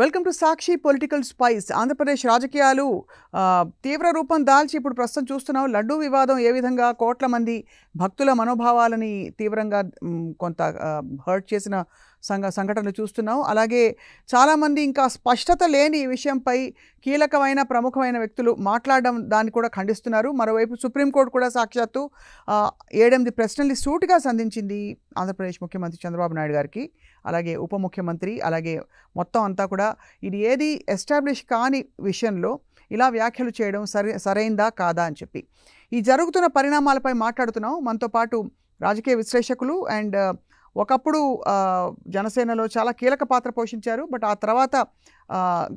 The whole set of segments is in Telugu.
Welcome to Sakshi political spice. Andhra Pradesh రాజకీయాలు తీవ్ర రూపం దాల్చి ఇప్పుడు ప్రస్తుతం చూస్తున్నాం. లడ్డూ వివాదం ఏ విధంగా కోట్ల మంది భక్తుల మనోభావాలని తీవ్రంగా కొంత హర్ట్ చేసిన సంఘటనలు చూస్తున్నాం. అలాగే చాలామంది ఇంకా స్పష్టత లేని ఈ విషయంపై కీలకమైన ప్రముఖమైన వ్యక్తులు మాట్లాడడం దాన్ని కూడా ఖండిస్తున్నారు. మరోవైపు సుప్రీంకోర్టు కూడా సాక్షాత్తు 7-8 ప్రశ్నల్ని సూటిగా సంధించింది ఆంధ్రప్రదేశ్ ముఖ్యమంత్రి చంద్రబాబు నాయుడు గారికి, అలాగే ఉప ముఖ్యమంత్రి, అలాగే మొత్తం అంతా కూడా ఇది ఏది ఎస్టాబ్లిష్ కాని విషయంలో ఇలా వ్యాఖ్యలు చేయడం సరైందా కాదా అని చెప్పి ఈ జరుగుతున్న పరిణామాలపై మాట్లాడుతున్నాం. మనతో పాటు రాజకీయ విశ్లేషకులు అండ్ ఒకప్పుడు జనసేనలో చాలా కీలక పాత్ర పోషించారు. బట్ ఆ తర్వాత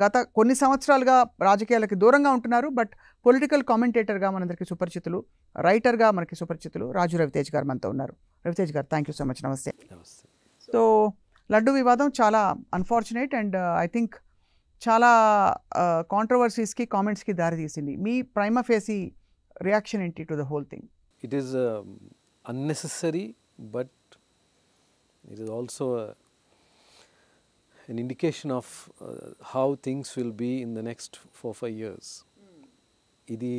గత కొన్ని సంవత్సరాలుగా రాజకీయాలకి దూరంగా ఉంటున్నారు. బట్ పొలిటికల్ కామెంటేటర్గా మనందరికీ సుపరిచితులు, రైటర్గా మనకి సుపరిచితులు రాజు రవితేజ్ గారు మనతో ఉన్నారు. రవితేజ్ గారు, థ్యాంక్ యూ సో మచ్. నమస్తే. సో లడ్డు వివాదం చాలా అన్ఫార్చునేట్ అండ్ ఐ థింక్ చాలా కాంట్రవర్సీస్కి, కామెంట్స్కి దారితీసింది. మీ ప్రైమా ఫేసి రియాక్షన్ ఏంటి to the whole thing? It is unnecessary, but it is also an indication of how things will be in the next 4-5 years. ఇది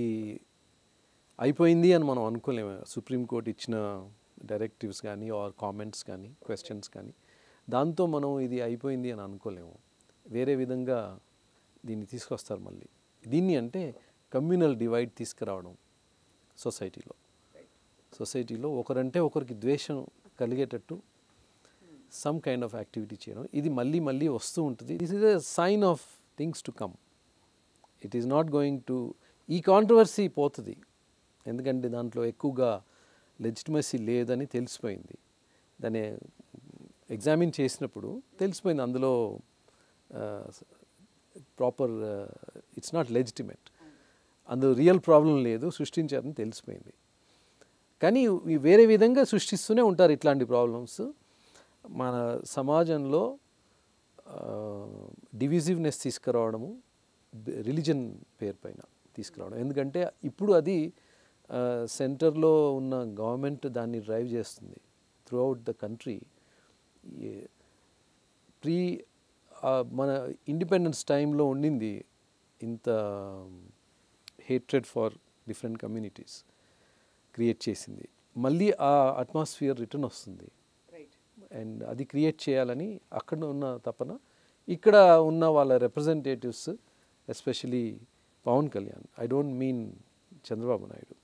అయిపోయింది అని మనం అనుకోలేము. సుప్రీంకోర్టు ఇచ్చిన డైరెక్టివ్స్ కానీ ఆర్ కామెంట్స్ కానీ క్వశ్చన్స్ కానీ దాంతో మనం ఇది అయిపోయింది అని అనుకోలేము. వేరే విధంగా దీన్ని తీసుకొస్తారు మళ్ళీ. దీన్ని అంటే కమ్యూనల్ డివైడ్ తీసుకురావడం సొసైటీలో ఒకరంటే ఒకరికి ద్వేషం కలిగేటట్టు సమ్ కైండ్ ఆఫ్ యాక్టివిటీ చేయడం, ఇది మళ్ళీ వస్తూ ఉంటుంది. This is a sign of things to come. It is not going to, ఈ కాంట్రవర్సీ పోతుంది ఎందుకంటే దాంట్లో ఎక్కువగా లెజిటిమసీ లేదని తెలిసిపోయింది. దాన్ని ఎగ్జామిన్ చేసినప్పుడు తెలిసిపోయింది అందులో ప్రాపర్ ఇట్స్ నాట్ లెజిటిమేట్, అందులో రియల్ ప్రాబ్లం లేదు, సృష్టించారని తెలిసిపోయింది. కానీ వేరే విధంగా సృష్టిస్తూనే ఉంటారు ఇట్లాంటి ప్రాబ్లమ్స్. మన సమాజంలో డివిజివ్నెస్ తీసుకురావడము, రిలీజన్ పేరు పైన తీసుకురావడం. ఎందుకంటే ఇప్పుడు అది సెంటర్లో ఉన్న గవర్నమెంట్ దాన్ని డ్రైవ్ చేస్తుంది త్రూ అవుట్ ద కంట్రీ. మన ఇండిపెండెన్స్ టైంలో ఉండింది ఇంత hatred for different communities create చేసింది. మళ్ళీ ఆ అట్మాస్ఫియర్ రిటర్న్ వస్తుంది అండ్ అది క్రియేట్ చేయాలని అక్కడ ఉన్న తపన. ఇక్కడ ఉన్న వాళ్ళ representatives, especially Pawan Kalyan, I don't mean Chandrababu Naidu,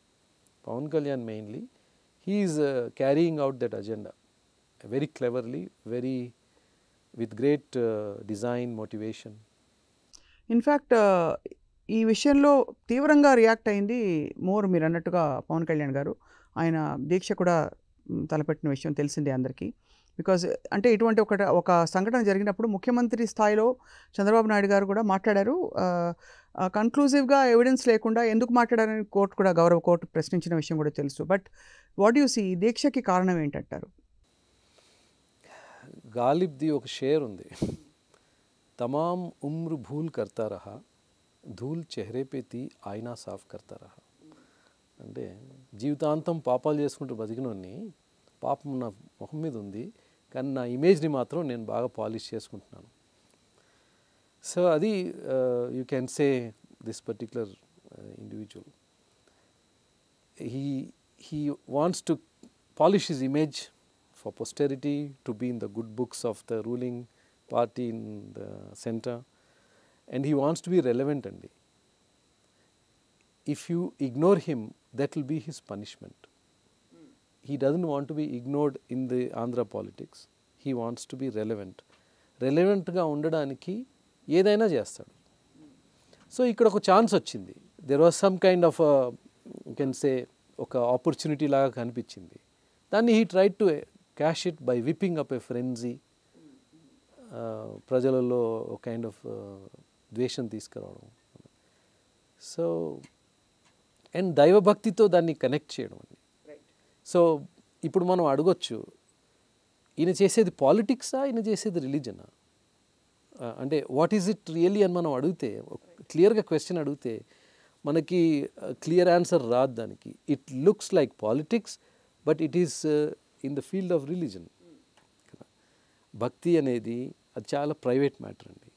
Pawan Kalyan mainly, he is carrying out that agenda very cleverly, very with great design, motivation. In fact ఈ విషయంలో తీవ్రంగా రియాక్ట్ అయింది మీరు అన్నట్టుగా పవన్ కళ్యాణ్ గారు. ఆయన దీక్ష కూడా తలపెట్టిన విషయం తెలిసిందే అందరికీ. బికాజ్ అంటే ఇటువంటి ఒక సంఘటన జరిగినప్పుడు ముఖ్యమంత్రి స్థాయిలో చంద్రబాబు నాయుడు గారు కూడా మాట్లాడారు. కన్క్లూజివ్గా ఎవిడెన్స్ లేకుండా ఎందుకు మాట్లాడారని గౌరవ కోర్టు ప్రశ్నించిన విషయం కూడా తెలుసు. బట్ వాట్ యు సీ, ఈ దీక్షకి కారణం ఏంటంటారు? గాలిబ్ది ఒక షేర్ ఉంది, తమామ్ ఉమ్ర్ భూల్ కర్తా రహా, ధూల్ చెహరే పే తీ ఆయినా సాఫ్ కర్తా రహా. అంటే జీవితాంతం పాపాలు చేసుకుంటూ బతికినోన్ని, పాపం నా ముఖం మీద ఉంది కానీ నా ఇమేజ్ని మాత్రం నేను బాగా పాలిష్ చేసుకుంటున్నాను. సో అది you can say this particular individual, he wants to polish his image for posterity, to be in the good books of the ruling party in the center, and he wants to be relevant. And if you ignore him, that will be his punishment. He doesn't want to be ignored in the Andhra politics. He wants to be relevant. Relevant ga undadaniki ఏదైనా చేస్తాడు. సో ఇక్కడ ఒక ఛాన్స్ వచ్చింది. There was some kind of you can say ఒక ఆపర్చునిటీ లాగా కనిపించింది. దాన్ని he tried to cash it by whipping up A frenzy, ప్రజలలో ఒక కైండ్ ఆఫ్ ద్వేషం తీసుకురావడం. సో అండ్ దైవభక్తితో దాన్ని కనెక్ట్ చేయడం అండి. సో ఇప్పుడు మనం అడగొచ్చు, ఈయన చేసేది పాలిటిక్సా, ఈయన చేసేది రిలీజనా? అంటే వాట్ ఈజ్ ఇట్ రియల్లీ అని మనం అడిగితే, క్లియర్గా క్వశ్చన్ అడిగితే మనకి క్లియర్ ఆన్సర్ రాదు దానికి. It looks like politics but it is in the field of religion. భక్తి అనేది అది చాలా ప్రైవేట్ మ్యాటర్ అండి.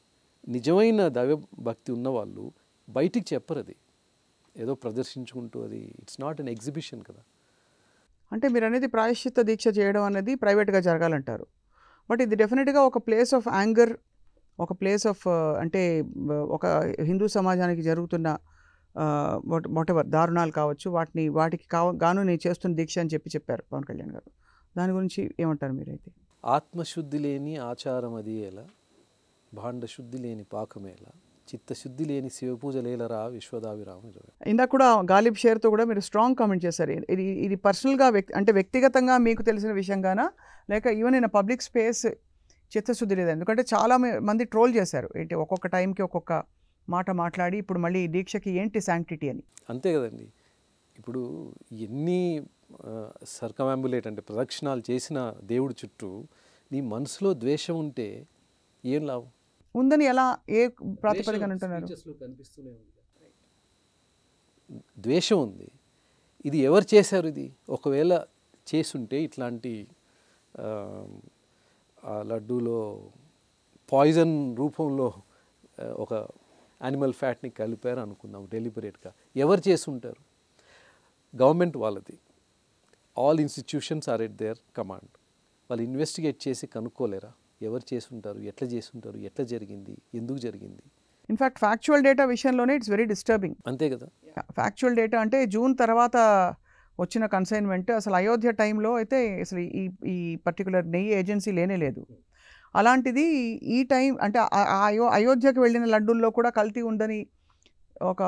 నిజమైన దైవభక్తి ఉన్నవాళ్ళు బయటికి చెప్పరు అది, ఏదో ప్రదర్శించుకుంటూ, అది ఇట్స్ నాట్ అన్ ఎగ్జిబిషన్ కదా. అంటే మీరు అనేది ప్రాయశ్చిత్త దీక్ష చేయడం అనేది ప్రైవేట్గా జరగాలంటారు. బట్ ఇది డెఫినెట్గా ఒక ప్లేస్ ఆఫ్ యాంగర్, ఒక ప్లేస్ ఆఫ్ అంటే ఒక హిందూ సమాజానికి జరుగుతున్న వాటెవర్ దారుణాలు కావచ్చు, వాటికి గాను నేను చేస్తున్న దీక్ష అని చెప్పారు పవన్ కళ్యాణ్ గారు. దాని గురించి ఏమంటారు మీరైతే? ఆత్మశుద్ధి లేని ఆచారం అది ఎలా, భాండ శుద్ధి లేని పాకమేలా, చిత్తశుద్ధి లేని శివపూజలేలరా విశ్వదాభిరామ. ఇందాక కూడా గాలిబ్ షేర్తో కూడా మీరు స్ట్రాంగ్ కామెంట్ చేశారు. ఇది పర్సనల్గా అంటే వ్యక్తిగతంగా మీకు తెలిసిన విషయంగానా, లేక ఈవెన్ ఇన్ పబ్లిక్ స్పేస్ చిత్తశుద్ధి లేదు? ఎందుకంటే చాలా మంది ట్రోల్ చేశారు, ఏంటి ఒక్కొక్క టైంకి ఒక్కొక్క మాట మాట్లాడి ఇప్పుడు మళ్ళీ ఈ దీక్షకి ఏంటి శాంక్టిటీ అని. అంతే కదండి. ఇప్పుడు ఎన్ని సర్కమాంబులేట్ అంటే ప్రదక్షిణాలు చేసిన దేవుడి చుట్టూ నీ మనసులో ద్వేషం ఉంటే ఏం లాభం ఉందని ఎలా, ఏ ప్రాతిపదికన అంటున్నారు? ద్వేషం ఉంది. ఇది ఎవరు చేశారు? ఇది ఒకవేళ చేసుంటే ఇట్లాంటి ఆ లడ్డూలో పాయిజన్ రూపంలో ఒక యానిమల్ ఫ్యాట్ని కలిపారు అనుకుందాం డెలిబరేట్గా, ఎవరు చేసుంటారు? గవర్నమెంట్ వాళ్ళది. All institutions are at their command. వాళ్ళు ఇన్వెస్టిగేట్ చేసి కనుక్కోలేరా ఎవరు చేసుంటారు, ఎట్లా చేసుంటారు, ఎట్లా జరిగింది, ఎందుకు జరిగింది? ఇన్ఫ్యాక్ట్ ఫ్యాక్చువల్ డేటా విషయంలోనే ఇట్స్ వెరీ డిస్టర్బింగ్. అంతే కదా. ఫ్యాక్చువల్ డేటా అంటే జూన్ తర్వాత వచ్చిన కన్సైన్మెంట్, అసలు అయోధ్య టైంలో అయితే అసలు ఈ పర్టికులర్ నెయ్యి ఏజెన్సీ లేనే లేదు. అలాంటిది ఈ టైం అంటే అయోధ్యకు వెళ్ళిన లడ్డూల్లో కూడా కల్తీ ఉందని ఒక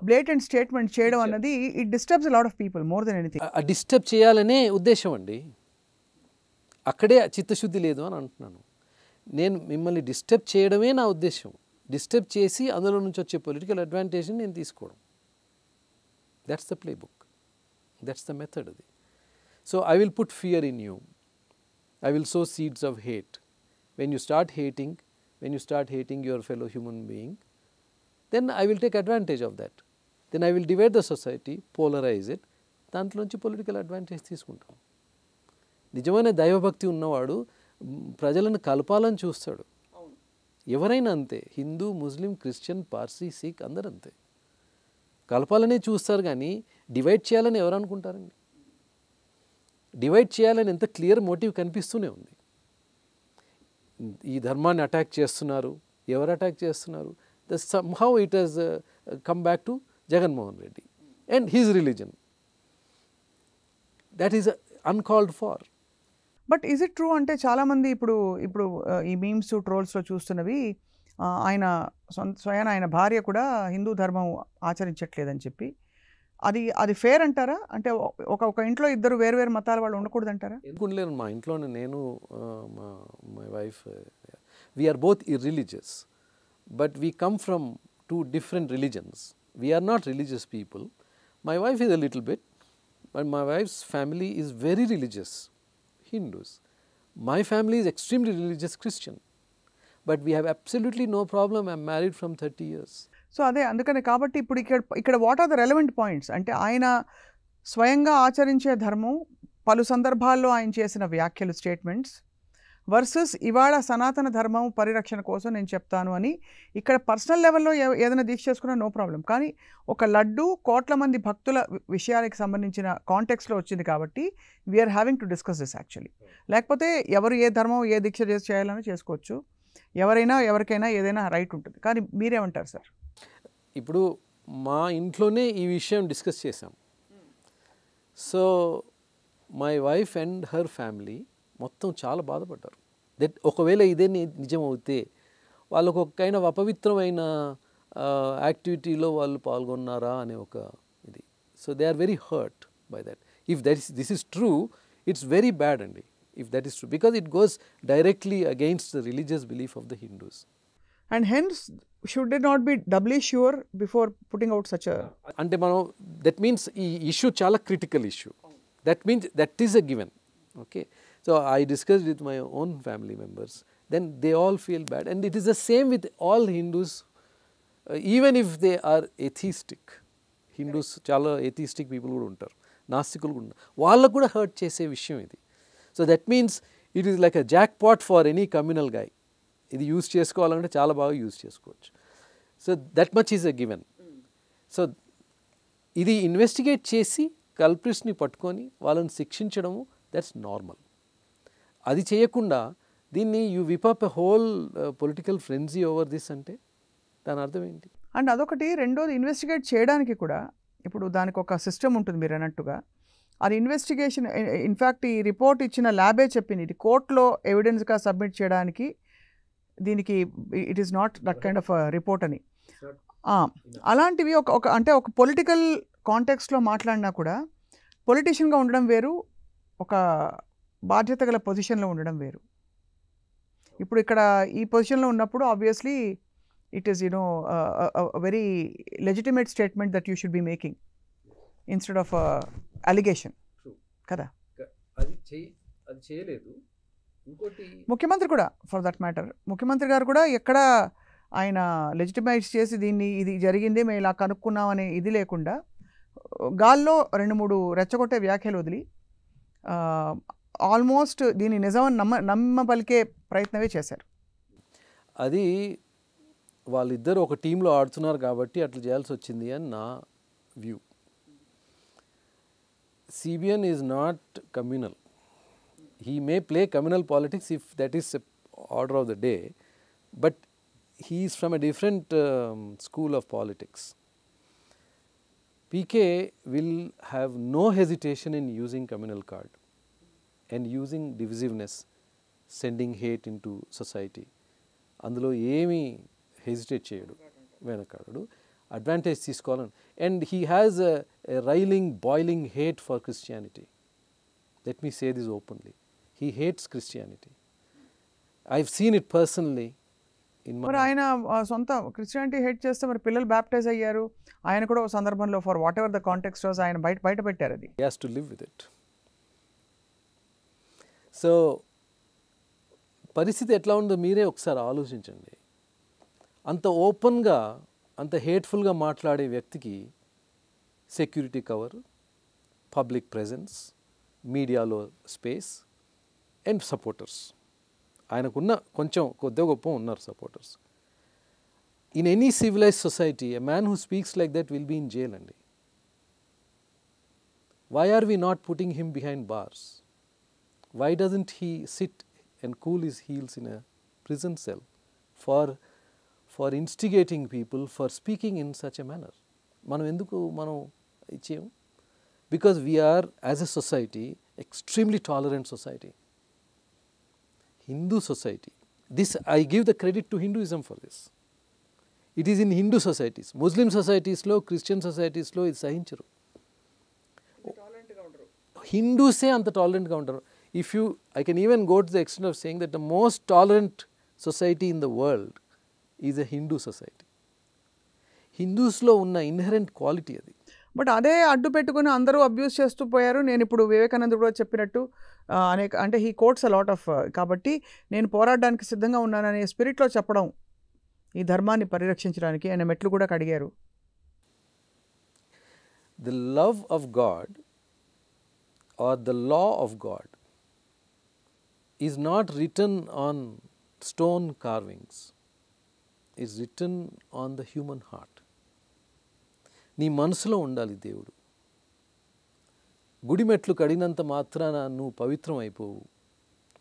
బ్లేటెంట్ స్టేట్మెంట్ చేయడం అన్నది it disturbs a lot of people more than anything. Disturb చేయాలనే ఉద్దేశం అండి. అక్కడే చిత్తశుద్ధి లేదు అని అంటున్నాను. నేను మిమ్మల్ని డిస్టర్బ్ చేయడమే నా ఉద్దేశం. డిస్టర్బ్ చేసి అందులో నుంచి వచ్చే పొలిటికల్ అడ్వాంటేజ్ని నేను తీసుకోవడం. That's the play book, that's the method అది. So I will put fear in you, I will sow seeds of hate. When you start hating your fellow human being, then I will take advantage of that. Then I will divide the society, polarize it. దాంట్లో నుంచి పొలిటికల్ అడ్వాంటేజ్ తీసుకుంటాం. నిజమైన దైవభక్తి ఉన్నవాడు ప్రజలను కలపాలని చూస్తాడు. ఎవరైనా అంతే, హిందూ, ముస్లిం, క్రిస్టియన్, పార్సీ, సిక్ అందరూ అంతే. కలపాలనే చూస్తారు కానీ డివైడ్ చేయాలని ఎవరు అనుకుంటారండి? డివైడ్ చేయాలని ఎంత క్లియర్ మోటివ్ కనిపిస్తూనే ఉంది. ఈ ధర్మాన్ని అటాక్ చేస్తున్నారు. ఎవరు అటాక్ చేస్తున్నారు? somehow it has come back to Jagannath Reddy and his religion. That is uncalled for. But is it true అంటే చాలామంది ఇప్పుడు ఈ మీమ్స్ ట్రోల్స్లో చూస్తున్నవి స్వయాన ఆయన భార్య కూడా హిందూ ధర్మం ఆచరించట్లేదని చెప్పి, అది ఫేర్ అంటారా? అంటే ఒక ఇంట్లో ఇద్దరు వేరు మతాల వాళ్ళు ఉండకూడదు అంటారా? ఎందుకుండలేరు. మా ఇంట్లో నేను my wife we're both irreligious, but we come from two different religions. We're not religious people. My wife is a little bit, but my wife's family is very religious Hindus. My family is extremely religious Christian, but we have absolutely no problem. I'm married from 30 years. So అదే అందుకని కాబట్టి ఇప్పుడు ఇక్కడ what are the relevant points అంటే ఆయన స్వయంగా ఆచరించే ధర్మం, పలు సందర్భాల్లో ఆయన చేసిన వ్యాఖ్యలు, స్టేట్మెంట్స్ వర్సెస్ ఇవాళ సనాతన ధర్మం పరిరక్షణ కోసం నేను చెప్తాను అని. ఇక్కడ పర్సనల్ లెవెల్లో ఏదైనా దీక్ష చేసుకున్నా నో ప్రాబ్లం, కానీ ఒక లడ్డు కోట్ల మంది భక్తుల విషయానికి సంబంధించిన కాంటెక్స్లో వచ్చింది కాబట్టి we are having to discuss this actually. లేకపోతే ఎవరు ఏ ధర్మం ఏ దీక్ష చేయాలని చేసుకోవచ్చు, ఎవరికైనా ఏదైనా రైట్ ఉంటుంది. కానీ మీరేమంటారు సార్? ఇప్పుడు మా ఇంట్లోనే ఈ విషయం డిస్కస్ చేశాం. So my wife and her family మొత్తం చాలా బాధపడ్డారు. దట్ ఒకవేళ ఇదే నిజం అవుతే వాళ్ళకు ఒక కైండ్ ఆఫ్ అపవిత్రమైన యాక్టివిటీలో వాళ్ళు పాల్గొన్నారా అనే ఒక ఇది. So they are very hurt by that. If this is true, it's very bad అండి. If that is true, because it goes directly against the religious belief of the Hindus. And hence should it not be doubly sure before putting out such అంటే మనం దట్ మీన్స్ ఈ ఇష్యూ చాలా critical issue. That means that is a given. Okay, so I discussed with my own family members, then they all feel bad, and it is the same with all Hindus, even if they are atheistic. Hindus chala atheistic people kuda untaru, nastikulu kuda vallaku kuda hurt chese vishayam idi. So that means it is like a jackpot for any communal guy. ఇది యూజ్ చేసుకోవాలంటే చాలా బాగా యూజ్ చేసుకోవచ్చు. So that much is a given. So ఇది ఇన్వెస్టిగేట్ చేసి కల్ప్రిట్స్ని పట్టుకొని వాళ్ళని శిక్షించడము దట్స్ నార్మల్. అది చేయకుండా దీన్ని you whip up a whole political frenzy over this అంటే దాని అర్థం ఏంటి? అండ్ అదొకటి. రెండోది, ఇన్వెస్టిగేట్ చేయడానికి కూడా ఇప్పుడు దానికి ఒక సిస్టమ్ ఉంటుంది మీరు అన్నట్టుగా. అది ఇన్వెస్టిగేషన్ ఇన్ఫ్యాక్ట్ ఈ రిపోర్ట్ ఇచ్చిన ల్యాబే చెప్పింది ఇది కోర్టులో ఎవిడెన్స్గా సబ్మిట్ చేయడానికి దీనికి it is not that kind of report అని. అలాంటివి ఒక అంటే ఒక పొలిటికల్ కాంటెక్స్ట్లో మాట్లాడినా కూడా పొలిటీషియన్గా ఉండడం వేరు, ఒక బాధ్యత గల పొజిషన్లో ఉండడం వేరు. ఇప్పుడు ఇక్కడ ఈ పొజిషన్లో ఉన్నప్పుడు obviously it is very legitimate statement that you should be making instead of allegation కదా. అది చేయలేదు. ఇంకోటి ముఖ్యమంత్రి కూడా ఫర్ దట్ మ్యాటర్, ముఖ్యమంత్రి గారు కూడా ఎక్కడ ఆయన లెజిటిమైజ్ చేసి దీన్ని ఇది జరిగింది మేము ఇలా కనుక్కున్నాం అనే ఇది లేకుండా గాల్లో 2-3 రెచ్చగొట్టే వ్యాఖ్యలు వదిలి ఆల్మోస్ట్ దీన్ని నిజమని నమ్మబలికే ప్రయత్నమే చేశారు. అది వాళ్ళిద్దరు ఒక టీంలో ఆడుతున్నారు కాబట్టి అట్లా చేయాల్సి వచ్చింది అని నా view. CBN is not communal. He may play communal politics if that is the order of the day, but he is from a different school of politics. PK will have no hesitation in using communal card and using divisiveness, sending hate into society. అందులో ఏమీ హెజిటేట్ చేయడు, వెనకాడడు, అడ్వాంటేజ్ తీసుకోవాలని. And he has a railing boiling hate for Christianity. Let me say this openly. He hates Christianity. I have seen it personally. మరి ఆయన సొంత క్రిస్టియానిటీ హేట్ చేస్తే మరి పిల్లలు బ్యాప్టైజ్ అయ్యారు. ఆయన కూడా ఒక సందర్భంలో for what ever the context was ఆయన బయట పెట్టారు. అది he has to live with it. So పరిస్థితి ఎట్లా ఉందో మీరే ఒకసారి ఆలోచించండి. అంత ఓపెన్గా అంత హేట్ఫుల్గా మాట్లాడే వ్యక్తికి సెక్యూరిటీ కవర్, పబ్లిక్ ప్రెజెన్స్, మీడియాలో స్పేస్ అండ్ సపోర్టర్స్. ఆయనకున్న కొంచెం కొద్దిగా గొప్ప ఉన్నారు supporters. In any civilized society a man who speaks like that will be in jail అండి. Why are we not putting him behind bars? Why doesn't he sit and cool his heels in a prison cell for instigating people, for speaking in such a manner? మనం ఎందుకు మనం ఇచ్చేయం? Because we are as a society extremely tolerant society. Hindu society, this I give the credit to Hinduism for this. It is in Hindu societies. Muslim societies lo, Christian societies lo ఇది సహించరు. హిందూసే అంత టాలరెంట్గా ఉంటారు. If you, I can even go to the extent of saying that the most tolerant society in the world is a Hindu society. హిందూస్లో ఉన్న ఇన్హెరెంట్ క్వాలిటీ అది. బట్ అదే అడ్డు పెట్టుకుని అందరూ అబ్యూస్ చేస్తూ పోయారు. నేను ఇప్పుడు వివేకానంద కూడా చెప్పినట్టు అనేక అంటే he quotes a lot of, కాబట్టి నేను పోరాడడానికి సిద్ధంగా ఉన్నాననే స్పిరిట్లో చెప్పడం ఈ ధర్మాన్ని పరిరక్షించడానికి ఆయన మెట్లు కూడా కడిగారు. The love of God or the law of God is not written on stone carvings. It is written on the human heart. నీ మనసులో ఉండాలి దేవుడు. గుడి మెట్లు కడిగినంత మాత్రాన నువ్వు పవిత్రం అయిపోవు,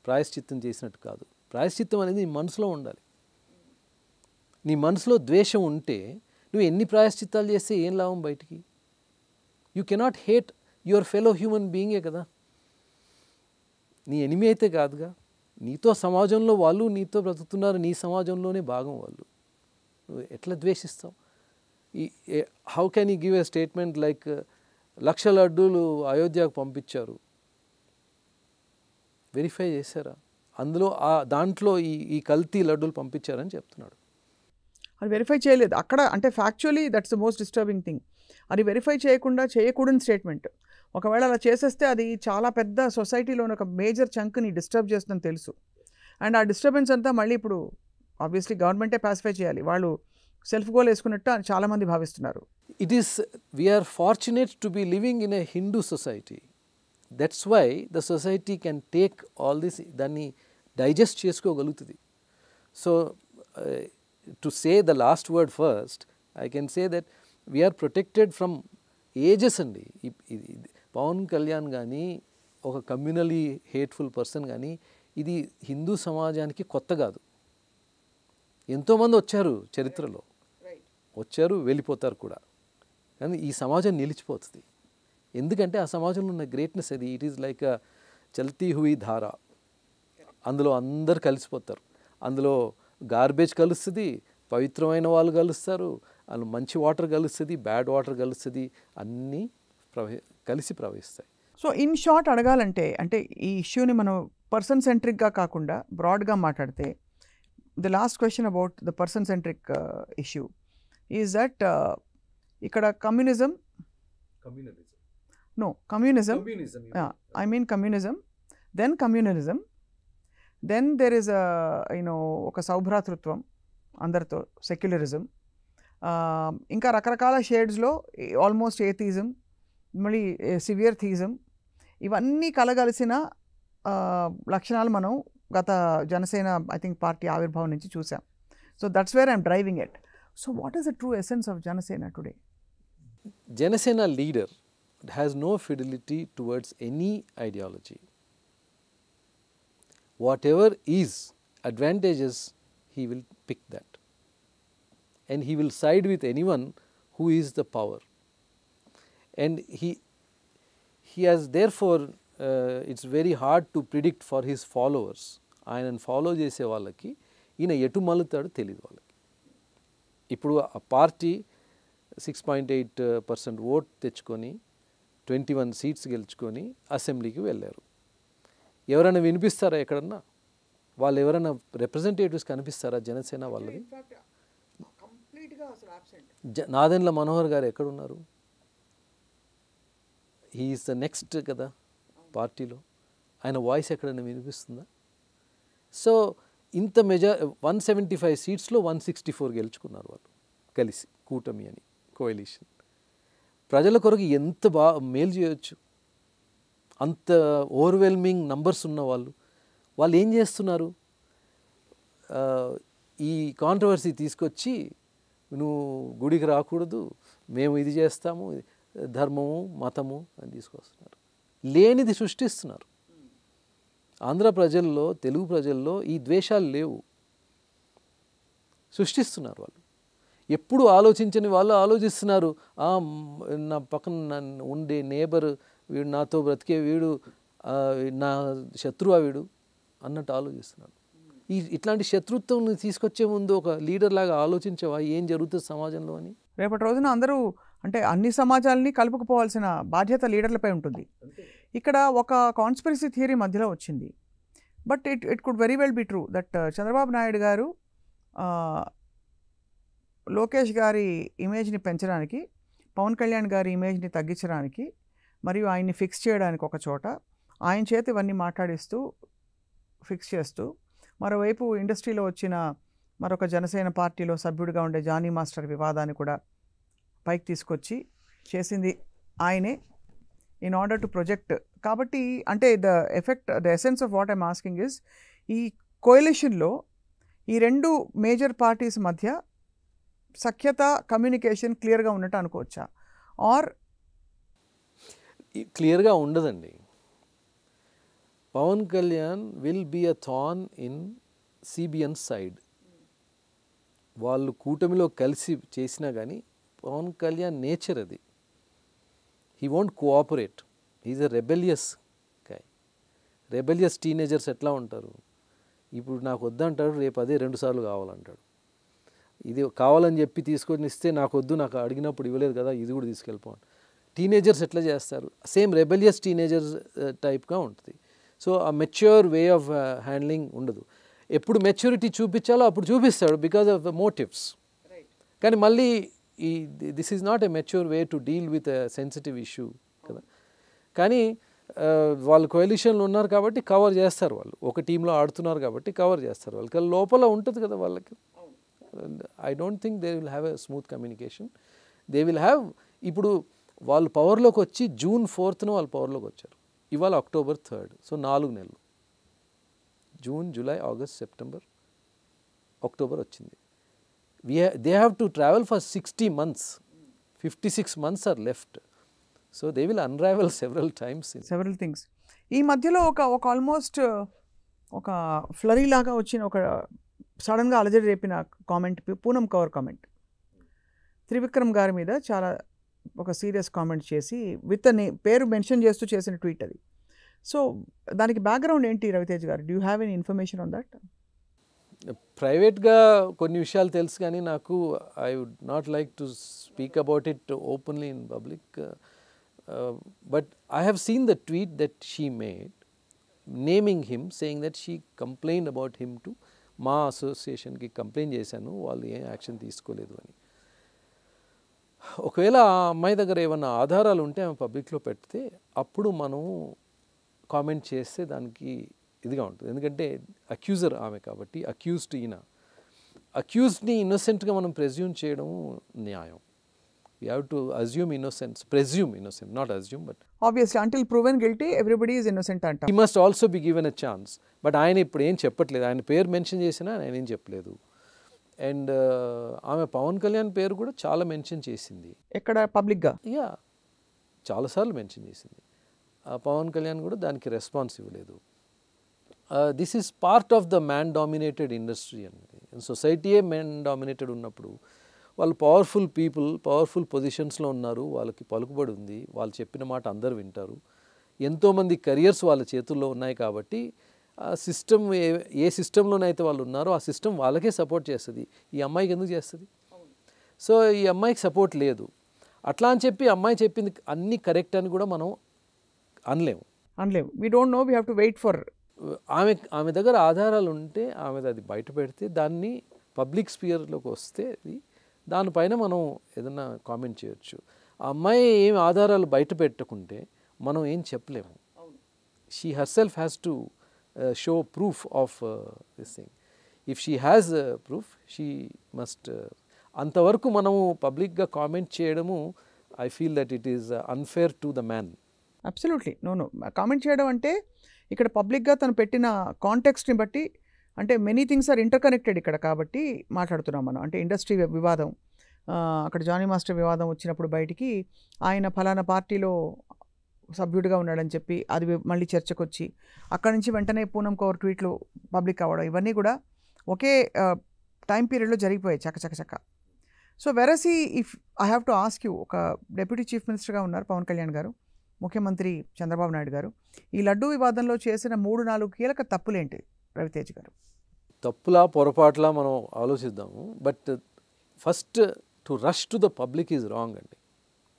ప్రాయశ్చిత్తం చేసినట్టు కాదు. ప్రాయశ్చిత్తం అనేది నీ మనసులో ఉండాలి. నీ మనసులో ద్వేషం ఉంటే నువ్వు ఎన్ని ప్రాయశ్చిత్తాలు చేస్తే ఏం లాభం బయటికి? You cannot hate your fellow human బీయింగే కదా. నీ ఎనిమి అయితే కాదుగా. నీతో సమాజంలో వాళ్ళు నీతో బ్రతుకుతున్నారు, నీ సమాజంలోనే భాగం వాళ్ళు. నువ్వు ఎట్లా ద్వేషిస్తావు? How can you give a statement like 1,00,000 లడ్డూలు అయోధ్యకు పంపించారు, వెరిఫై చేశారా? అందులో దాంట్లో ఈ కల్తీ లడ్డూలు పంపించారని చెప్తున్నాడు. అది వెరిఫై చేయలేదు అక్కడ. అంటే factually that's the most disturbing thing. అది వెరిఫై చేయకుండా చేయకూడని స్టేట్మెంట్. ఒకవేళ అలా చేసేస్తే అది చాలా పెద్ద సొసైటీలోని ఒక మేజర్ చంక్ని డిస్టర్బ్ చేస్తుందని తెలుసు. అండ్ ఆ డిస్టర్బెన్స్ అంతా మళ్ళీ ఇప్పుడు ఆబ్వియస్లీ గవర్నమెంటే పాసిఫై చేయాలి. వాళ్ళు సెల్ఫ్ గోల్ వేసుకున్నట్టు చాలామంది భావిస్తున్నారు. It is we're fortunate to be living in a Hindu society. That's why the society can take all this, దాన్ని డైజెస్ట్ చేసుకోగలుగుతుంది. So to say the last word first, I can say that we're protected from ages అండి. పవన్ కళ్యాణ్ కానీ ఒక కమ్యూనలీ హేట్ఫుల్ పర్సన్ కానీ ఇది హిందూ సమాజానికి కొత్త కాదు. ఎంతోమంది వచ్చారు చరిత్రలో, వచ్చారు వెళ్ళిపోతారు కూడా, కానీ ఈ సమాజం నిలిచిపోతుంది. ఎందుకంటే ఆ సమాజంలో ఉన్న గ్రేట్నెస్ అది. ఇట్ ఈజ్ లైక్ అ చల్తీ హుయి ధారా. అందులో అందరు కలిసిపోతారు. అందులో గార్బేజ్ కలుస్తుంది, పవిత్రమైన వాళ్ళు కలుస్తారు, అందులో మంచి వాటర్ కలుస్తుంది, బ్యాడ్ వాటర్ కలుస్తుంది, అన్నీ కలిసి ప్రవహిస్తాయి. సో ఇన్ షార్ట్ అడగాలంటే, అంటే ఈ ఇష్యూని మనం పర్సన్ సెంట్రిక్గా కాకుండా బ్రాడ్గా మాట్లాడితే, the last question about the person centric issue is that ఇక్కడ communism, I mean communism, then communalism, then there is a ఒక సౌభ్రాతృత్వం అందరితో, సెక్యులరిజం, ఇంకా రకరకాల షేడ్స్లో ఆల్మోస్ట్ ఏథిజం, మళ్ళీ సివియర్ థీజం, ఇవన్నీ కలగలిసిన లక్షణాలు మనం గత జనసేన ఐ థింక్ పార్టీ ఆవిర్భావం నుంచి చూసాం. So that's where I'm driving it. So what is the true essence of Janasena today? Janasena leader has no fidelity towards any ideology. Whatever is advantageous, he will pick that, and he will side with anyone who is the power. And he has therefore it's very hard to predict for his followers. ఆయనను ఫాలో చేసే వాళ్ళకి ఈయన ఎటు మలుతాడో తెలియదు వాళ్ళకి. ఇప్పుడు ఆ పార్టీ 6.8% ఓట్ తెచ్చుకొని 21 సీట్స్ గెలుచుకొని అసెంబ్లీకి వెళ్ళారు. ఎవరైనా వినిపిస్తారా ఎక్కడన్నా? వాళ్ళు ఎవరైనా రిప్రజెంటేటివ్స్ కనిపిస్తారా జనసేన వాళ్ళది? నాదెండ్ల మనోహర్ గారు ఎక్కడున్నారు? హీ ఈజ్ ద నెక్స్ట్ కదా పార్టీలో. ఆయన వాయిస్ ఎక్కడైనా వినిపిస్తుందా? సో ఇంత 175 సీట్స్లో 164 గెలుచుకున్నారు వాళ్ళు కలిసి, కూటమి అని, కోయలిషన్. ప్రజల కొరకు ఎంత మేలు చేయొచ్చు. అంత ఓవర్వెల్మింగ్ నంబర్స్ ఉన్న వాళ్ళు ఏం చేస్తున్నారు? ఈ కాంట్రవర్సీ తీసుకొచ్చి నువ్వు గుడికి రాకూడదు, మేము ఇది చేస్తాము, ధర్మము మతము అని తీసుకొస్తున్నారు. లేనిది సృష్టిస్తున్నారు. ఆంధ్ర ప్రజల్లో, తెలుగు ప్రజల్లో ఈ ద్వేషాలు లేవు, సృష్టిస్తున్నారు వాళ్ళు. ఎప్పుడు ఆలోచించని వాళ్ళు ఆలోచిస్తున్నారు. నా పక్కన ఉండే నేబర్ వీడు, నాతో బ్రతికే వీడు నా శత్రువా వీడు అన్నట్టు ఆలోచిస్తున్నాడు. ఇట్లాంటి శత్రుత్వం తీసుకొచ్చే ముందు ఒక లీడర్ లాగా ఆలోచించవా ఏం జరుగుతుంది సమాజంలో అని? రేపటి రోజున అందరూ అంటే అన్ని సమాజాలని కలుపుకుపోవాల్సిన బాధ్యత లీడర్లపై ఉంటుంది. ఇక్కడ ఒక కాన్స్పిరసీ థియరీ మధ్యలో వచ్చింది. But it could very well be true that Chandrababu Naidu గారు లోకేష్ గారి ఇమేజ్ని పెంచడానికి, పవన్ కళ్యాణ్ గారి ఇమేజ్ని తగ్గించడానికి, మరియు ఆయన్ని ఫిక్స్ చేయడానికి ఒక చోట ఆయన చేత ఇవన్నీ మాట్లాడిస్తూ ఫిక్స్ చేస్తూ, మరోవైపు ఇండస్ట్రీలో వచ్చిన మరొక జనసేన పార్టీలో సభ్యుడిగా ఉండే జానీ మాస్టర్ వివాదాన్ని కూడా పైకి తీసుకొచ్చి చేసింది ఆయనే ఇన్ ఆర్డర్ టు ప్రొజెక్ట్. కాబట్టి అంటే the essence of what I'm asking is, ఈ కోయలిషన్లో ఈ రెండు మేజర్ పార్టీస్ మధ్య సఖ్యత, కమ్యూనికేషన్ క్లియర్గా ఉన్నట్టు అనుకోవచ్చా? ఆర్ క్లియర్గా ఉండదండి. Pawan Kalyan will be a thorn in CBN side. వాళ్ళు కూటమిలో కలిసి చేసినా కానీ పవన్ కళ్యాణ్ నేచర్ అది. He won't cooperate. He is a rebellious guy. Rebellious teenagers ఎట్లా ఉంటారు? ఇప్పుడు నాకు వద్దంటాడు, రేపు అదే 2 సార్లు కావాలంటాడు. ఇది కావాలని చెప్పి తీసుకొని ఇస్తే నాకు వద్దు, నాకు అడిగినప్పుడు ఇవ్వలేదు కదా, ఇది కూడా తీసుకెళ్ళిపోండి. టీనేజర్స్ ఎట్లా చేస్తారు? సేమ్ రెబెలియస్ టీనేజర్స్ టైప్గా ఉంటుంది. సో ఆ మెచ్యూర్ వే ఆఫ్ హ్యాండ్లింగ్ ఉండదు. ఎప్పుడు మెచ్యూరిటీ చూపించాలో అప్పుడు చూపిస్తాడు బికాజ్ ఆఫ్ ద మోటివ్స్. కానీ మళ్ళీ this is not a mature way to deal with a sensitive issue కదా. కానీ వాళ్ళు కోయలిషన్లో ఉన్నారు కాబట్టి కవర్ చేస్తారు, వాళ్ళు ఒక టీంలో ఆడుతున్నారు కాబట్టి కవర్ చేస్తారు. వాళ్ళకి లోపల ఉంటుంది కదా వాళ్ళకి. I don't think they will have a smooth communication. They will have, ఇప్పుడు వాళ్ళు పవర్లోకి వచ్చి June 4th వాళ్ళు పవర్లోకి వచ్చారు. ఇవాళ October 3rd. సో 4 నెలలు, June, July, August, September, October వచ్చింది. They have to travel for 60 months. 56 months are left. So they will unravel several times. Several things. ఈ మధ్యలో ఒక ఆల్మోస్ట్ ఒక ఫ్లరీ లాగా వచ్చిన ఒక సడన్గా అలజడి రేపిన కామెంట్ పూనం కవర్ కామెంట్ త్రివిక్రమ్ గారి మీద చాలా ఒక సీరియస్ కామెంట్ చేసి విత్ పేరు మెన్షన్ చేస్తూ చేసిన ట్వీట్ అది. సో దానికి బ్యాక్గ్రౌండ్ ఏంటి రవితేజ్ గారు? Do you have any information on that? ప్రైవేట్గా కొన్ని విషయాలు తెలుసు కానీ నాకు I would not like to speak about it openly in public. But I have seen the tweet that she made naming him, saying that she complain about him to మా అసోసియేషన్కి కంప్లైంట్ చేశాను, వాళ్ళు ఏం యాక్షన్ తీసుకోలేదు అని. ఒకవేళ ఆ అమ్మాయి దగ్గర ఏమన్నా ఆధారాలు ఉంటే ఆమె పబ్లిక్లో పెడితే అప్పుడు మనం కామెంట్ చేస్తే దానికి ఇదిగా ఉంటుంది. ఎందుకంటే అక్యూజర్ ఆమె కాబట్టి, అక్యూజ్డ్ ఈయన. అక్యూజ్డ్ని ఇన్నోసెంట్గా మనం ప్రెజ్యూమ్ చేయడం న్యాయం. We have to assume innocence, presume innocent, not assume. But obviously until proven guilty everybody is innocent అంట. He must also be given a chance. But ఆయన ఇప్పుడు ఏం చెప్పట్లేదు, ఆయన పేరు మెన్షన్ చేసినా ఆయన ఏం చెప్పలేదు. అండ్ ఆమె పవన్ కళ్యాణ్ పేరు కూడా చాలా మెన్షన్ చేసింది. ఎక్కడ పబ్లిక్గా? యా, చాలాసార్లు మెన్షన్ చేసింది. పవన్ కళ్యాణ్ కూడా దానికి రెస్పాన్స్ ఇవ్వలేదు. This is part of the man dominated industry అనేది. సొసైటీయే మ్యాన్ డామినేటెడ్ ఉన్నప్పుడు వాళ్ళు పవర్ఫుల్ పీపుల్, పవర్ఫుల్ పొజిషన్స్లో ఉన్నారు, వాళ్ళకి పలుకుబడి ఉంది, వాళ్ళు చెప్పిన మాట అందరు వింటారు, ఎంతోమంది కెరియర్స్ వాళ్ళ చేతుల్లో ఉన్నాయి కాబట్టి ఆ సిస్టమ్ ఏ సిస్టంలోనైతే వాళ్ళు ఉన్నారో ఆ సిస్టమ్ వాళ్ళకే సపోర్ట్ చేస్తుంది. ఈ అమ్మాయికి ఎందుకు చేస్తుంది? సో ఈ అమ్మాయికి సపోర్ట్ లేదు. అట్లా అని చెప్పి అమ్మాయి చెప్పింది అన్నీ కరెక్ట్ అని కూడా మనం అనలేము. We don't know, we have to wait for. ఆమె దగ్గర ఆధారాలు ఉంటే ఆమె అది బయట పెడితే దాన్ని పబ్లిక్ స్పియర్లోకి వస్తే దానిపైన మనం ఏదన్నా కామెంట్ చేయొచ్చు. ఆ అమ్మాయి ఏం ఆధారాలు బయట పెట్టకుంటే మనం ఏం చెప్పలేము. She herself has to show proof of this thing. If she has proof she must. అంతవరకు మనము పబ్లిక్గా కామెంట్ చేయడము I feel that it is unfair to the man. Absolutely no. Comment చేయడం అంటే ఇక్కడ పబ్లిక్గా తను పెట్టిన కాంటెక్స్ట్ని బట్టి, అంటే మెనీ థింగ్స్ ఆర్ ఇంటర్కనెక్టెడ్ ఇక్కడ కాబట్టి మాట్లాడుతున్నాం మనం. అంటే ఇండస్ట్రీ వివాదం, అక్కడ జానీ మాస్టర్ వివాదం వచ్చినప్పుడు బయటికి ఆయన ఫలానా పార్టీలో సభ్యుడిగా ఉన్నాడని చెప్పి అది మళ్ళీ చర్చకు వచ్చి అక్కడి నుంచి వెంటనే పూనం కవర్ ట్వీట్లు పబ్లిక్ అవ్వడం, ఇవన్నీ కూడా ఒకే టైం పీరియడ్లో జరిగిపోయాయి చక్క. సో వెరసి if I have to ask you, ఒక డెప్యూటీ చీఫ్ మినిస్టర్గా ఉన్నారు పవన్ కళ్యాణ్ గారు, ముఖ్యమంత్రి చంద్రబాబు నాయుడు గారు, ఈ లడ్డూ వివాదంలో చేసిన 3-4 కీలక తప్పులేంటి రవితేజ్ గారు? తప్పులా పొరపాట్లా మనం ఆలోచిద్దాము. But first to rush to the public is wrong అండి.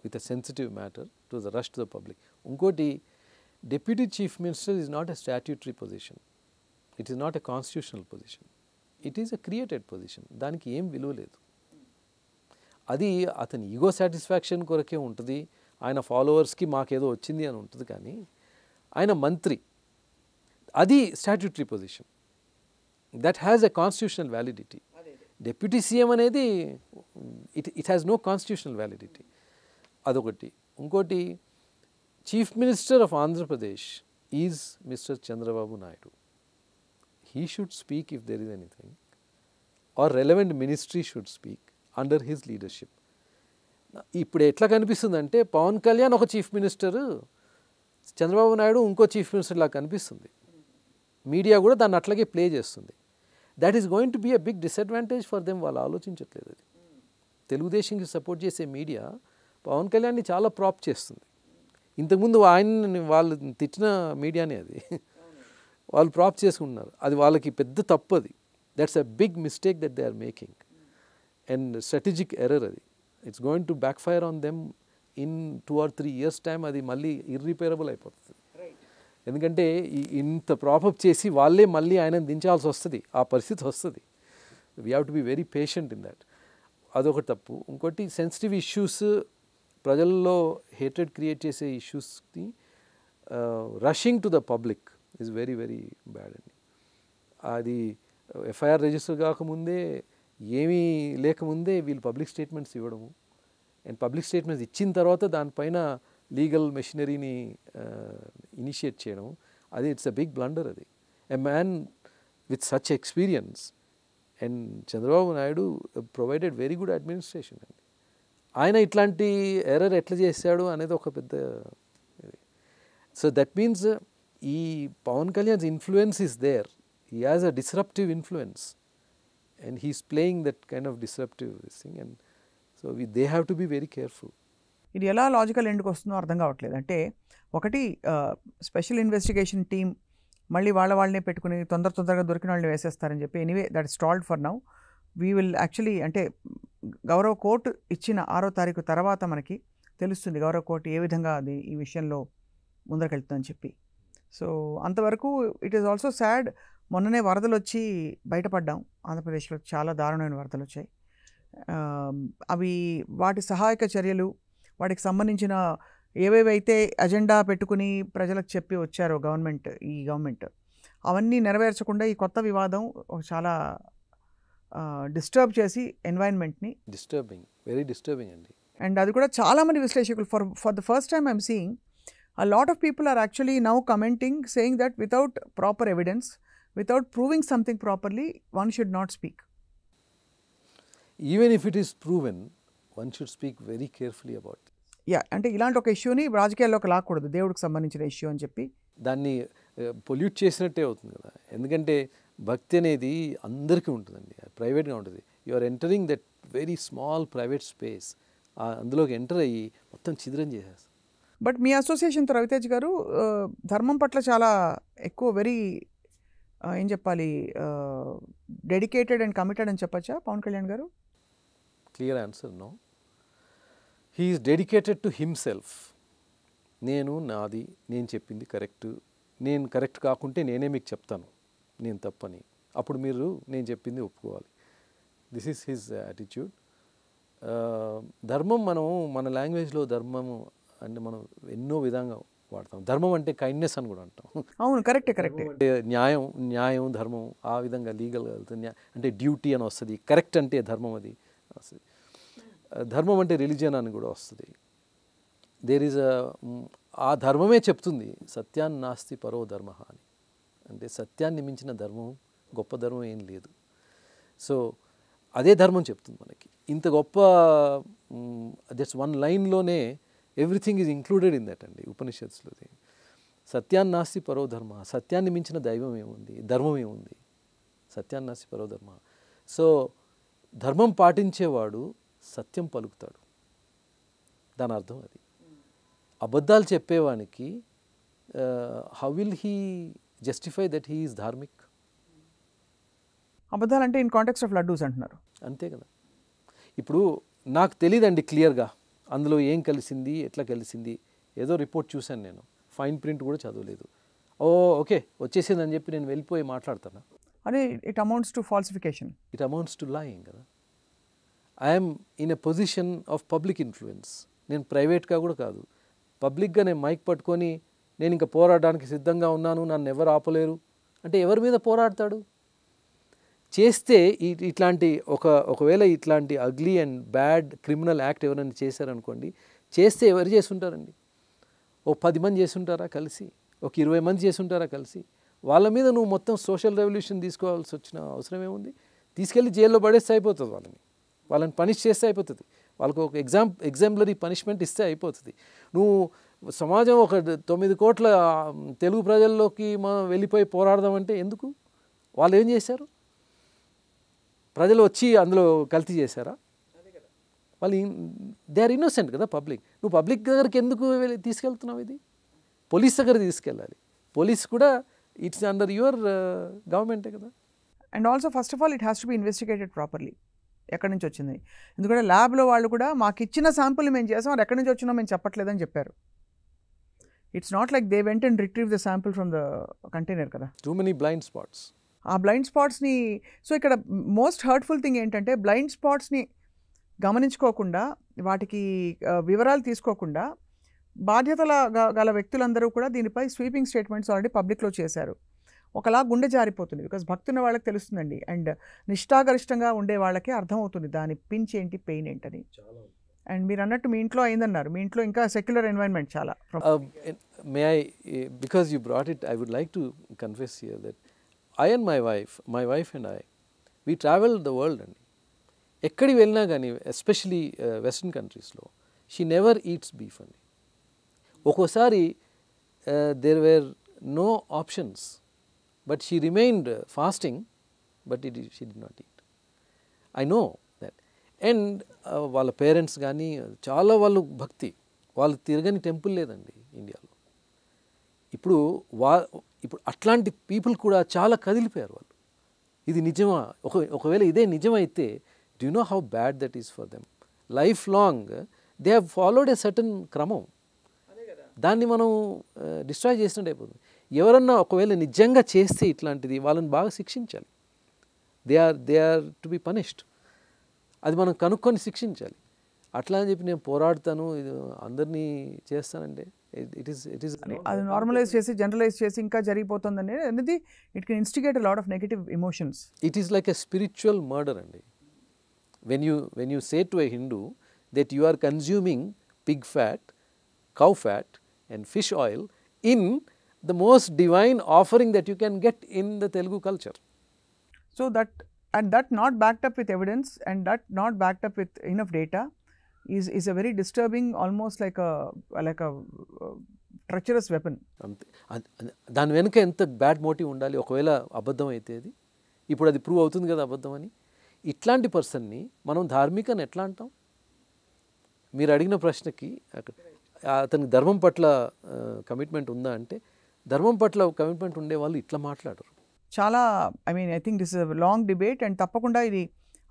With a sensitive matter to the rush to the public. ఇంకోటి, deputy chief minister is not a statutory position, it is not a constitutional position, it is a created position. దానికి ఏం విలువ లేదు. అది అతని ఈగో సాటిస్ఫాక్షన్ కొరకే ఉంటుంది, ఆయన ఫాలోవర్స్కి మాకేదో వచ్చింది అని ఉంటుంది. కానీ ఆయన మంత్రి, అది statutory position, that has a constitutional validity. Deputy CM అనేది it has no constitutional validity. అదొకటి. ఇంకోటి, chief minister of Andhra Pradesh is mister Chandrababu Naidu. He should speak if there is anything, or relevant ministry should speak under his leadership. ఇప్పుడు ఎట్లా కనిపిస్తుందంటే పవన్ కళ్యాణ్ ఒక చీఫ్ మినిస్టరు, చంద్రబాబు నాయుడు ఇంకో చీఫ్ మినిస్టర్ లాగా కనిపిస్తుంది. మీడియా కూడా దాన్ని అట్లాగే ప్లే చేస్తుంది. That is going to be a big disadvantage for them. వాళ్ళు ఆలోచించట్లేదు. అది తెలుగుదేశంకి సపోర్ట్ చేసే మీడియా పవన్ కళ్యాణ్ని చాలా ప్రాప్ చేస్తుంది. ఇంతకుముందు ఆయన్ని వాళ్ళు తిట్టిన మీడియానే అది వాళ్ళు ప్రాప్ చేసుకుంటున్నారు. అది వాళ్ళకి పెద్ద తప్పు. అది that's a big mistake that they are making and strategic error. అది it's going to backfire on them in 2 or 3 years time. అది మళ్ళీ ఇర్రిపేరబుల్ అయిపోతుంది. ఎందుకంటే ఇంత ప్రాపప్ చేసి వాళ్ళే మళ్ళీ ఆయనను దించాల్సి వస్తుంది, ఆ పరిస్థితి వస్తుంది. We have to be very patient in that. అదొకటి తప్పు. ఇంకోటి, సెన్సిటివ్ ఇష్యూస్, ప్రజల్లో హేట్రెడ్ క్రియేట్ చేసే ఇష్యూస్ని rushing to the public is very very bad అండి. అది ఎఫ్ఐఆర్ రిజిస్టర్ కాకముందే, ఏమీ లేకముందే వీళ్ళు పబ్లిక్ స్టేట్మెంట్స్ ఇవ్వడము, అండ్ పబ్లిక్ స్టేట్మెంట్స్ ఇచ్చిన తర్వాత దానిపైన లీగల్ మెషినరీని ఇనిషియేట్ చేయడం, అది ఇట్స్ అ బిగ్ బ్లండర్. అది a man with such experience and Chandrababu Naidu provided very good administration అండి. ఆయన ఇట్లాంటి ఎర్రర్ ఎట్లా చేశాడు అనేది ఒక పెద్ద ఇది. సో దట్ మీన్స్ ఈ Pawan Kalyan's influence is there. He has a disruptive influence and he's playing that kind of disruptive thing. And so they have to be very careful. ఇది ఎలా లాజికల్ ఎండ్కి వస్తుందో అర్థం కావట్లేదు. అంటే ఒకటి స్పెషల్ ఇన్వెస్టిగేషన్ టీమ్ మళ్ళీ వాళ్ళనే పెట్టుకుని తొందరగా దొరికిన వాళ్ళని వేసేస్తారని చెప్పి anyway that stalled for now. We will actually అంటే గౌరవ కోర్టు ఇచ్చిన 6వ తారీఖు తర్వాత మనకి తెలుస్తుంది గౌరవ కోర్టు ఏ విధంగా అది ఈ విషయంలో ముందరకెళ్తుందని చెప్పి. సో అంతవరకు ఇట్ ఈస్ ఆల్సో సాడ్. మొన్ననే వరదలు వచ్చి బయటపడ్డాం. ఆంధ్రప్రదేశ్లో చాలా దారుణమైన వరదలు వచ్చాయి. అవి వాటి సహాయక చర్యలు, వాటికి సంబంధించిన ఏవేవైతే అజెండా పెట్టుకుని ప్రజలకు చెప్పి వచ్చారో ఈ గవర్నమెంట్ అవన్నీ నెరవేర్చకుండా ఈ కొత్త వివాదం చాలా డిస్టర్బ్ చేసి ఎన్వైరన్మెంట్ని వెరీ డిస్టర్బింగ్ అండి. అండ్ అది కూడా చాలామంది విశ్లేషకులు for the first time I'm seeing a lot of people are actually now commenting saying that without proper evidence, without proving something properly, one should not speak. Even if it is proven, one should speak very carefully about it. Yeah, అంటే ఇలాంటి ఒక ఇష్యూని రాజకీయాల్లోకి లాక్కూడదు, దేవుడికి సంబంధించిన ఇష్యూ అని చెప్పి దాన్ని పొల్యూట్ చేసినట్టే అవుతుంది కదా. ఎందుకంటే భక్తి అనేది అందరికీ ఉంటుందండి, ప్రైవేట్గా ఉంటుంది. You are entering that very small private space, అందులోకి ఎంటర్ అయ్యి మొత్తం చిద్రం చేసేస్తారు. బట్ మీ అసోసియేషన్తో రవితేజ్ గారు ధర్మం పట్ల చాలా ఎక్కువ వెరీ ఏం చెప్పాలి డెడికేటెడ్ అండ్ కమిటెడ్ అని చెప్పచ్చా పవన్ కళ్యాణ్ గారు? Clear answer no. He is dedicated to himself. నాది నేను చెప్పింది కరెక్ట్, నేను కరెక్ట్ కాకుంటే నేనే మీకు చెప్తాను నేను తప్పని, అప్పుడు మీరు నేను చెప్పింది ఒప్పుకోవాలి. This is his attitude. ధర్మం మన లాంగ్వేజ్లో ధర్మము అంటే మనం ఎన్నో విధంగా వాడతాం. ధర్మం అంటే కైండ్నెస్ అని కూడా అంటాం. అవును, కరెక్టే. అంటే న్యాయం ధర్మం ఆ విధంగా లీగల్గా వెళ్తుంది. అంటే డ్యూటీ అని వస్తుంది, కరెక్ట్ అంటే ధర్మం అది వస్తుంది. ధర్మం అంటే రిలీజియన్ అని కూడా వస్తుంది. దేర్ ఈజ్ ఆ ధర్మమే చెప్తుంది సత్యాన్ నాస్తి పరో ధర్మ అని. అంటే సత్యాన్ని మించిన ధర్మం గొప్ప ధర్మం ఏం లేదు. సో అదే ధర్మం చెప్తుంది మనకి. ఇంత గొప్ప జస్ట్ వన్ లైన్లోనే everything is included in that అండి ఉపనిషత్స్లోది. సత్యాన్ నాస్తి పరో ధర్మ, సత్యాన్ని మించిన దైవం ఏముంది, ధర్మం ఏముంది, సత్యాన్ నాస్తి పరో ధర్మ. సో ధర్మం పాటించేవాడు సత్యం పలుకుతాడు, దాని అర్థం అది. అబద్ధాలు చెప్పేవానికి how will he justify that he is dharmic? అబద్ధాలు అంటే ఇన్ కాంటెక్స్ట్ ఆఫ్ లడ్డూస్ అంటున్నారు, అంతే కదా. ఇప్పుడు నాకు తెలియదండి క్లియర్గా అందులో ఏం కలిసింది, ఎట్లా కలిసింది. ఏదో రిపోర్ట్ చూశాను నేను, ఫైన్ ప్రింట్ కూడా చదవలేదు. ఓకే వచ్చేసిందని చెప్పి నేను వెళ్ళిపోయి మాట్లాడతాను. అదే it amounts to falsification, it amounts to lying కదా. I'm in a position of public influence. నేను ప్రైవేట్గా కూడా కాదు, పబ్లిక్గా నేను మైక్ పట్టుకొని నేను ఇంకా పోరాడడానికి సిద్ధంగా ఉన్నాను, నన్ను ఎవరు ఆపలేరు అంటే ఎవరి మీద పోరాడతాడు? చేస్తే ఇట్లాంటి ఒకవేళ ఇట్లాంటి ugly and bad criminal act ఎవరైనా చేశారనుకోండి, చేస్తే ఎవరు చేస్తుంటారండి? 10 మంది చేస్తుంటారా కలిసి, 20 మంది చేస్తుంటారా కలిసి? వాళ్ళ మీద నువ్వు మొత్తం సోషల్ రెవల్యూషన్ తీసుకోవాల్సి వచ్చిన అవసరం ఏముంది? తీసుకెళ్ళి జైల్లో పడేస్తే అయిపోతుంది, వాళ్ళని పనిష్ చేస్తే అయిపోతుంది, వాళ్ళకు ఒక ఎగ్జాంపులరీ పనిష్మెంట్ ఇస్తే అయిపోతుంది. నువ్వు సమాజం ఒక 9 కోట్ల తెలుగు ప్రజల్లోకి మనం వెళ్ళిపోయి పోరాడదామంటే ఎందుకు? వాళ్ళు ఏం చేశారు? ప్రజలు వచ్చి అందులో కల్తీ చేశారా? వాళ్ళు దే ఆర్ ఇన్నోసెంట్ కదా పబ్లిక్. నువ్వు పబ్లిక్ దగ్గరికి ఎందుకు తీసుకెళ్తున్నావు? ఇది పోలీస్ దగ్గర తీసుకెళ్ళాలి. పోలీస్ కూడా ఇట్స్ అండర్ యువర్ గవర్నమెంటే కదా. And also first of all it has to be investigated properly, ఎక్కడి నుంచి వచ్చింది. ఎందుకంటే ల్యాబ్లో వాళ్ళు కూడా మాకు ఇచ్చిన శాంపుల్ మేము చేసాం, అది ఎక్కడి నుంచి వచ్చినా మేము చెప్పట్లేదని చెప్పారు. It's not like they went and retrieve the sample from the container కదా. Too many blind spots. ఆ బ్లైండ్ స్పాట్స్ని, సో ఇక్కడ మోస్ట్ హర్ట్ఫుల్ థింగ్ ఏంటంటే బ్లైండ్ స్పాట్స్ని గమనించుకోకుండా, వాటికి వివరాలు తీసుకోకుండా బాధ్యతల గల వ్యక్తులందరూ కూడా దీనిపై స్వీపింగ్ స్టేట్మెంట్స్ ఆల్రెడీ పబ్లిక్లో చేశారు. ఒకలా గుండె జారిపోతుంది. బికాస్ భక్తున్న వాళ్ళకి తెలుస్తుందండి, అండ్ నిష్ఠాగరిష్టంగా ఉండే వాళ్ళకే అర్థమవుతుంది దాని పించ్ ఏంటి, పెయిన్ ఏంటని. అండ్ మీరు అన్నట్టు మీ ఇంట్లో అయిందన్నారు, మీ ఇంట్లో ఇంకా సెక్యులర్ ఎన్వైరన్మెంట్ చాలా. May I because you brought it, I would like to confess here that I and my wife and I, we travel the world అండి. ఎక్కడికి వెళ్ళినా కానీ ఎస్పెషలీ వెస్ట్రన్ కంట్రీస్లో షీ నెవర్ ఈట్స్ బీఫ్ అండి. ఒక్కోసారి there were no options but she remained fasting but she did not eat. I know that. And వాళ్ళ పేరెంట్స్ కానీ చాలా వాళ్ళు భక్తి, వాళ్ళు తిరగని టెంపుల్ లేదండి ఇండియాలో. ఇప్పుడు ఇప్పుడు అట్లాంటి పీపుల్ కూడా చాలా కదిలిపోయారు వాళ్ళు. ఇది నిజమా? ఒకవేళ ఇదే నిజమైతే do you know how bad that is for them. Life long they have followed a certain క్రమం. దాన్ని మనం డిస్ట్రాయ్ చేసినట్టు అయిపోతుంది. ఎవరన్నా ఒకవేళ నిజంగా చేస్తే ఇట్లాంటిది వాళ్ళని బాగా శిక్షించాలి. They are to be punished. అది మనం కనుక్కొని శిక్షించాలి. అట్లా అని చెప్పి నేను పోరాడతాను, ఇది అందరినీ చేస్తానంటే ఇట్ ఈస్ అది నార్మలైజ్ చేసి జనరలైజ్ చేసి ఇంకా జరిగిపోతుంది అనేది it can instigate a lot of negative emotions. It is like a spiritual murder అండి. When you say to a Hindu that you are consuming pig fat, cow fat and fish oil in the most divine offering that you can get in the Telugu culture. So that not backed up with evidence and that not backed up with enough data is a very disturbing, almost like a treacherous weapon. అంతే. దాని వెనుక ఎంత బ్యాడ్ మోటివ్ ఉండాలి ఒకవేళ అబద్ధం అయితే అది. ఇప్పుడు అది ప్రూవ్ అవుతుంది కదా అబద్ధం అని. ఇట్లాంటి పర్సన్ని మనం ధార్మికని ఎట్లా అంటాం? మీరు అడిగిన ప్రశ్నకి అతనికి ధర్మం పట్ల కమిట్మెంట్ ఉందా అంటే, ధర్మం పట్ల కమిట్మెంట్ ఉండే వాళ్ళు ఇట్లా మాట్లాడరు. చాలా I think this is long debate and తప్పకుండా ఇది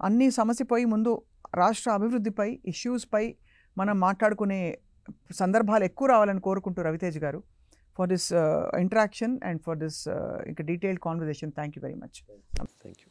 అన్ని సమస్యపై ముందు రాష్ట్ర అభివృద్ధిపై ఇష్యూస్పై మనం మాట్లాడుకునే సందర్భాలు ఎక్కువ రావాలని కోరుకుంటూ రవితేజ్ గారు for this interaction and for this ఇంకా detailed conversation. Thank you very much. Thank you.